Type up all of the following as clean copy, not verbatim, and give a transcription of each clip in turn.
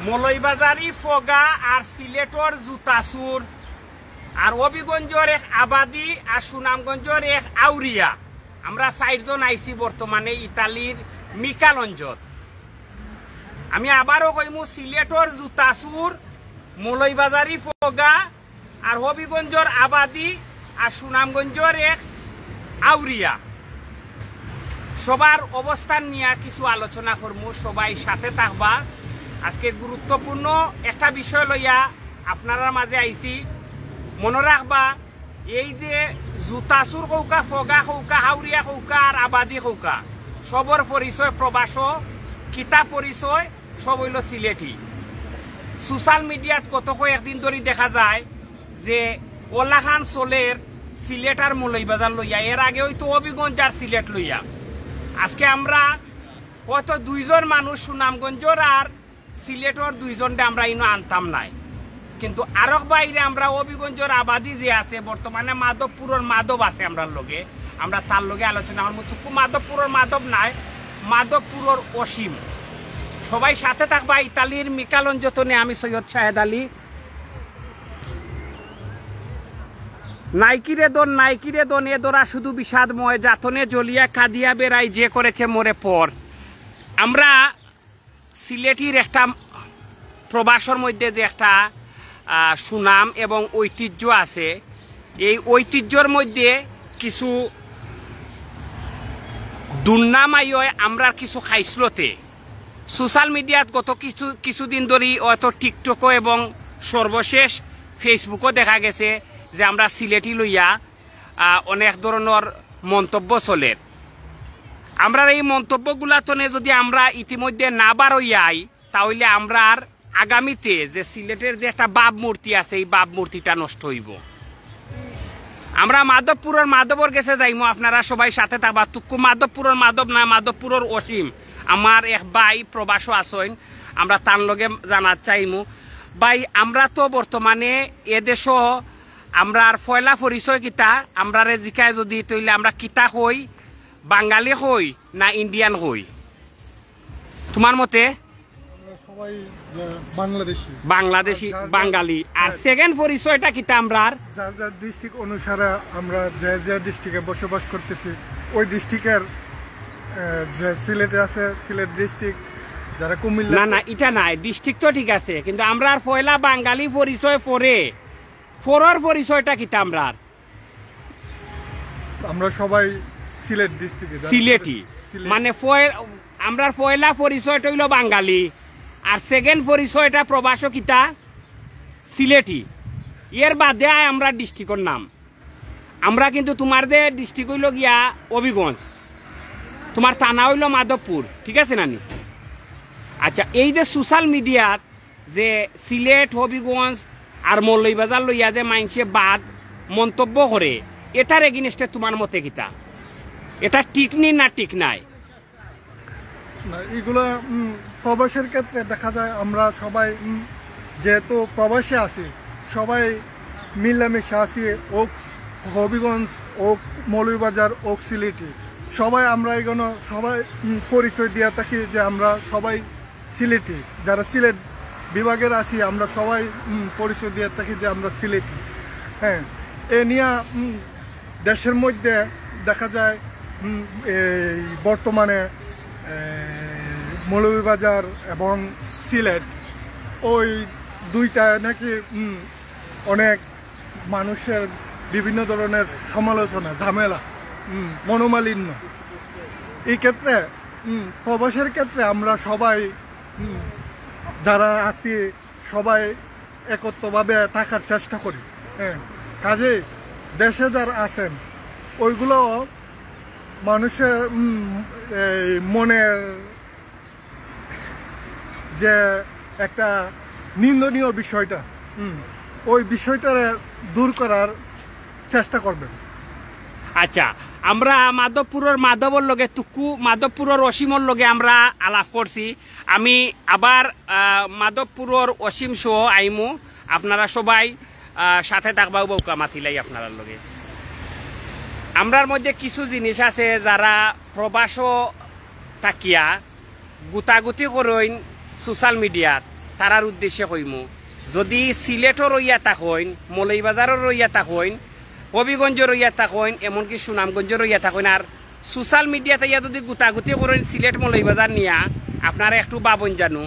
মৌলভীবাজারি ফগা আর সিলেটর জুতাসুর আর হবিগঞ্জের এক আবাদি আর সুনামগঞ্জের এক আউরিয়া আমরা 4 জন আইছি বর্তমানে ইতালির মিকালঞ্জত। আমি আবারও কইমু সিলেটর জুতাসুর মৌলভীবাজারি ফগা আর হবিগঞ্জের আবাদি আর সুনামগঞ্জের এক আউরিয়া সবার অবস্থান নিয়ে কিছু আলোচনা করবো। সবাই সাথে থাকবা। আজকে গুরুত্বপূর্ণ একটা বিষয় লইয়া আপনারা মাঝে আইছি। মনে রাখবা এই যে জুতাসুর কৌকা ফগা কৌকা হাউরিয়া কৌকা আর আবাদি কৌকা সবর পরিচয় প্রবাস কিতা পরিচয় সব হইল সিলেটি। সোশ্যাল মিডিয়াত কত কয়েকদিন ধরে দেখা যায় যে ওলাখান চলের সিলেট আর মৌলভীবাজার লইয়া, এর আগে হয়তো হবিগঞ্জ আর সিলেট লইয়া। আজকে আমরা হয়তো 2 জন মানুষ সুনামগঞ্জর আর সিলেটর 2 জনটা আমরা ইনো আনতাম নাই, কিন্তু আরক বাইরে আমরা হবিগঞ্জর আবাদি যে আছে বর্তমানে মাধবপুরের মাধব আছে আমরা লগে, আমরা তার লগে আলোচনা করব। তুকু মাধবপুরের মাধব নাই, মাধবপুরের অসীম। সবাই সাথে থাকবা। ইতালির মিকালঞ্জতনে আমি সৈয়দ শাহেদ আলী। নাইকিরে দন এ দোরা শুধু বিষাদময় যাতনে জ্বলিয়া কাঁদিয়া বেড়াই যে করেছে মোরে পর। আমরা সিলেটির একটা প্রবাসের মধ্যে যে একটা সুনাম এবং ঐতিহ্য আছে, এই ঐতিহ্যর মধ্যে কিছু দুর্নাম আইয় আমরা কিছু খাইসলতে সোশ্যাল মিডিয়াত গত কিছুদিন ধরেই অত টিকটক এবং সর্বশেষ ফেসবুকও দেখা গেছে যে আমরা সিলেটি লইয়া অনেক ধরনের মন্তব্য চলে। আমরা এই মন্তব্যগুলাতনে যদি আমরা ইতিমধ্যে না বারইয়াই তাহলে আমরা আর আগামীতে যে সিলেটের যে একটা বাপ মূর্তি আছে এই বাপ মূর্তিটা নষ্ট হইব। আমরা মাধবপুরের মাধবর গেছে যাইমু, আপনারা সবাই সাথে থাকবা। তুকু মাধবপুরের মাধব না, মাধবপুরের অসীম আমার এক ভাই প্রবাস আসইন, আমরা তার লগে জানার চাইমু। ভাই আমরা তো বর্তমানে এদেশ আমরা আর পয়লা পরিচয় কিতা আমরা জিকায় যদি তৈলে আমরা কিতা হই, বাঙালি হই না ইন্ডিয়ান হই? তোমার মতে? সবাই বাংলাদেশি বাঙালি। আর সেকেন্ড পরিচয়টা কিতা আমরা যার যার ডিস্ট্রিক্ট অনুসারে আমরা যে যে ডিস্ট্রিক্টে বসবাস করতেছি ওই ডিস্ট্রিক্টের যে সিলেটে আছে সিলেট ডিস্ট্রিক্ট, যারা কুমিল্লা না এটা নাই ডিস্ট্রিক্ট তো ঠিক আছে, কিন্তু আমরা আর পয়লা বাঙালি পরিচয় পরে ফোরর পরিচয়টা কিতা আমরা সবাই সিলেট ডিস্ট্রিক্টে সিলেটি। মানে আমরা পয়লা পরিচয়টা হইল বাঙালি আর সেকেন্ড পরিচয়টা প্রবাস কিতা সিলেটি। এর বাদে আমরা ডিস্ট্রিক্টের নাম আমরা, কিন্তু তোমার যে ডিস্ট্রিক্ট হইল গিয়া হবিগঞ্জ, তোমার থানা হইল মাধবপুর, ঠিক আছে নানি? আচ্ছা, এই যে সোশ্যাল মিডিয়াত যে সিলেট হবিগঞ্জ আর মৌলভীবাজার লইয়া যে মাইনসে বাদ মন্তব্য করে, এটার এগেইনস্টে তোমার মতে কিতা? এটা ঠিক নি না ঠিক নাই? এগুলো প্রবাসের ক্ষেত্রে দেখা যায় আমরা সবাই যেহেতু প্রবাসে আছি সবাই মিলামিশে আছি, ওক হবিগঞ্জ ওক মৌলভীবাজার ওক সিলেটি সবাই আমরা এগুলো সবাই পরিচয় দিয়ে থাকি যে আমরা সবাই সিলেটি। যারা সিলেট বিভাগের আছি আমরা সবাই পরিচয় দিয়ে থাকি যে আমরা সিলেটি। হ্যাঁ, এ নিয়ে দেশের মধ্যে দেখা যায় এই বর্তমানে মৌলভীবাজার এবং সিলেট ওই দুইটা নাকি অনেক মানুষের বিভিন্ন ধরনের সমালোচনা ঝামেলা মনোমালিন্য। এই ক্ষেত্রে প্রবাসের ক্ষেত্রে আমরা সবাই যারা আছি সবাই একত্রভাবে থাকার চেষ্টা করি। হ্যাঁ, কাজে দেশে যারা আছেন ওইগুলো মানুষের মনের যে একটা নিন্দনীয় বিষয়টা ওই বিষয়টা দূর করার চেষ্টা করবেন। আচ্ছা, আমরা মাধবপুরের মাধবর লগে তুকু মাধবপুরের অসীমর লগে আমরা আলাপ করছি। আমি আবার মাধবপুরের অসীম শো আইমু, আপনারা সবাই সাথে থাকবা বউকা মাতিলাই আপনার লগে। আমরার মধ্যে কিছু জিনিস আছে যারা প্রবাস থাকিয়া গুতাগুতি করেন সোশ্যাল মিডিয়াত, তারার উদ্দেশ্যে কইমু যদি সিলেটও রইয়া থাকেন মৌলভীবাজারও রইয়া থাকেন হবিগঞ্জ রইয়া থাকেন এমনকি সুনামগঞ্জ রইয়া থাকেন আর সোশ্যাল মিডিয়াতে ইয়া যদি গুতাগুতি করেন সিলেট মৌলভীবাজার নিয়া আপনারা একটু বাবন জানু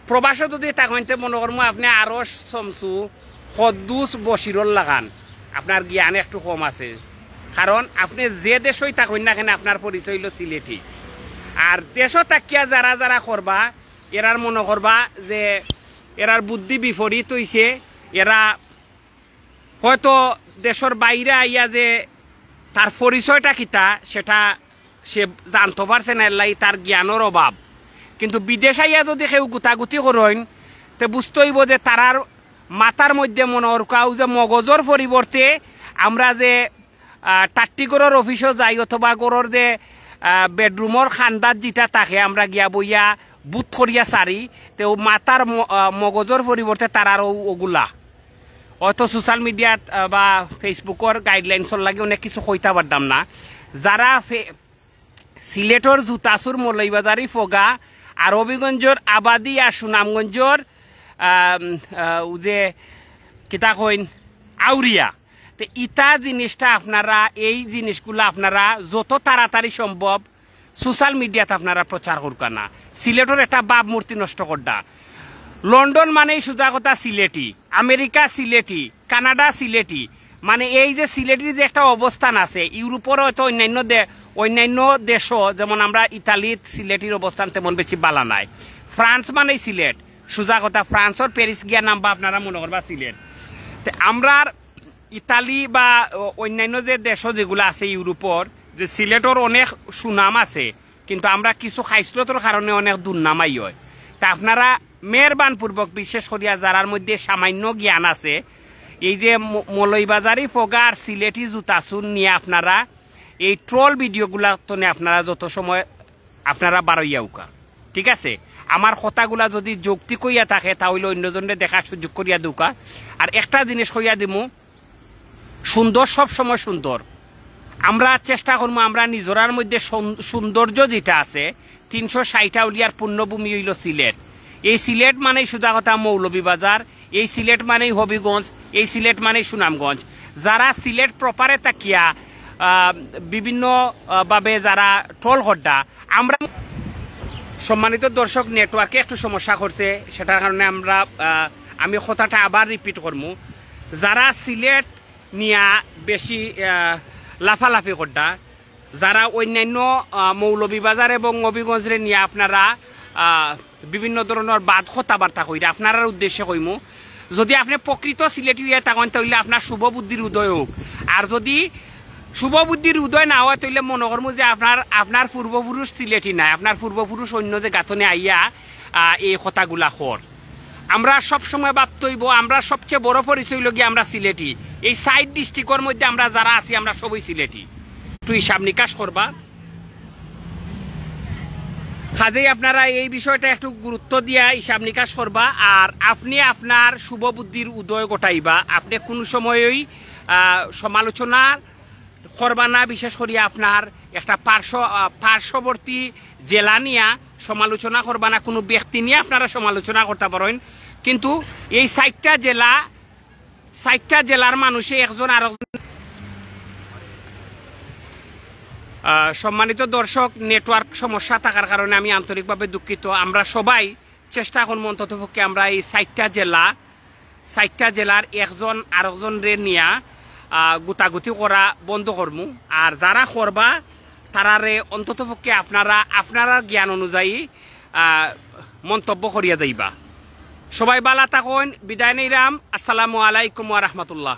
প্রবাসও যদি থাকেন তে মনে করবো আপনি আরো চমচু সদ্দুস বসিরল লাগান আপনার জ্ঞান একটু কম আছে কারণ আপনি যে দেশই থাকেন না কেন আপনার পরিচয় হইল সিলেটি আর দেশও তাকিয়া যারা যারা করবা এরার মনে করবা যে এরার বুদ্ধি বিপরীত হইছে এরা হয়তো দেশের বাইরে আইয়া যে তার পরিচয়টা কিতা সেটা সে জানতে পারছে না এলাই তার জ্ঞানের অভাব কিন্তু বিদেশ আইয়া যদি কেউ গুতাগুতি করেন তো বুঝতে হইব যে তারার মাথার মধ্যে মনে কাউ যে মগজর পরিবর্তে আমরা যে টাট্টিগড়ের অফিসও যাই অথবা গড়ের যে বেডরুমর খান্দাত যেটা থাকে আমরা গিয়া বইয়া বুথ করিয়া সারি তো মাতার মগজর পরিবর্তে তারার ওগুলা হয়তো সোশ্যাল মিডিয়াত বা ফেসবুকের গাইডলাইন্সর লাগে অনেক কিছু কইতা পারতাম না যারা সিলেটর জুতাসুর মৌলভীবাজারি ফগা আর হবিগঞ্জর আবাদি আর সুনামগঞ্জর যে কিতা কইন আউরিয়া তো ইটা জিনিসটা আপনারা এই জিনিসগুলো আপনারা যত তাড়াতাড়ি সম্ভব সোশ্যাল মিডিয়াতে আপনারা প্রচার করবা না সিলেটের একটা বাপ মূর্তি নষ্ট করডা লন্ডন মানেই সোজা কথা সিলেটি আমেরিকা সিলেটি কানাডা সিলেটি মানে এই যে সিলেটির যে একটা অবস্থান আছে ইউরোপের হয়তো অন্যান্য দেশও যেমন আমরা ইতালির সিলেটির অবস্থান তেমন বেশি বালা নাই ফ্রান্স মানেই সিলেট সোজা কথা ফ্রান্সর প্যারিস গিয়া নামবা আপনারা মনে করবা সিলেট আমরা ইতালি বা অন্যান্য যে দেশও যেগুলো আছে ইউরোপর যে সিলেটর অনেক সুনাম আছে কিন্তু আমরা কিছু খাইসলতর কারণে অনেক দুর্নামাই হয় তা আপনারা মেহরবানপূর্বক বিশেষ করিয়া যারার মধ্যে সামান্য জ্ঞান আছে এই যে মৌলভীবাজারি ফগা আর সিলেটি জুতাচুন নিয়ে আপনারা এই ট্রল ভিডিওগুলা তো আপনারা যত সময় আপনারা বারইয়া উকা ঠিক আছে আমার কথাগুলা যদি যৌক্তিক হইয়া থাকে তাহলে অন্যজনে দেখার সুযোগ করিয়া দুকা আর একটা জিনিস কইয়া দিমু সুন্দর সব সময় সুন্দর আমরা চেষ্টা করবো আমরা নিজরার মধ্যে সৌন্দর্য যেটা আছে 360 উলিয়ার পূর্ণভূমি হইল সিলেট এই সিলেট মানেই সোজা কথা মৌলভীবাজার এই সিলেট মানেই হবিগঞ্জ এই সিলেট মানেই সুনামগঞ্জ যারা সিলেট প্রপারে তাকিয়া বিভিন্ন ভাবে যারা ট্রল হড্ডা আমরা সম্মানিত দর্শক নেটওয়ার্কে একটু সমস্যা করছে সেটার কারণে আমি কথাটা আবার রিপিট করবো যারা সিলেট নিয়া বেশি লাফালাফি করডা যারা অন্যান্য মৌলভীবাজার এবং হবিগঞ্জরে নিয়ে আপনারা বিভিন্ন ধরনের বাদ কথাবার্তা কইরা আপনার উদ্দেশ্যে কইমু যদি আপনি প্রকৃত সিলেটি হইয়া থাকেন তাহলে আপনার শুভ বুদ্ধির উদয় হোক আর যদি শুভ বুদ্ধির উদয় না হয় তাহলে মনে করবো যে আপনার পূর্বপুরুষ সিলেটি নাই আপনার পূর্বপুরুষ অন্য যে গাঁথনে আইয়া এই কথাগুলা খর আমরা সবসময় ভাবতে হইব আমরা সবচেয়ে বড় পরিচয় লগিয়ে আমরা সিলেটি এই সাইড ডিস্ট্রিক্টের মধ্যে আমরা যারা আছি আমরা সবই সিলেটি একটু হিসাব নিকাশ করবা কাজেই আপনারা এই বিষয়টা একটু গুরুত্ব দিয়া হিসাব নিকাশ করবা আর আপনি আপনার শুভ বুদ্ধির উদয় ঘটাইবা আপনি কোনো সময়ই সমালোচনা করবা না বিশেষ করে আপনার একটা পার্শ্ববর্তী জেলা নিয়ে সমালোচনা করবা না কোনো ব্যক্তি নিয়ে আপনারা সমালোচনা করতে পারেন কিন্তু এই 60টা জেলার মানুষে একজন আর সম্মানিত দর্শক নেটওয়ার্ক সমস্যা থাকার কারণে আমি আন্তরিকভাবে দুঃখিত আমরা সবাই চেষ্টা করব অন্ততপক্ষে আমরা এই 60টা জেলার একজন আরেকজন রে নিয়া গুতাগুতি করা বন্ধ করবো আর যারা করবা তারারে অন্ততপক্ষে আপনারা জ্ঞান অনুযায়ী মন্তব্য করিয়া যাইবা সবাই ভালো থাকুন বিদায় নিলাম আসসালামু আলাইকুম ওয়া রাহমাতুল্লাহ।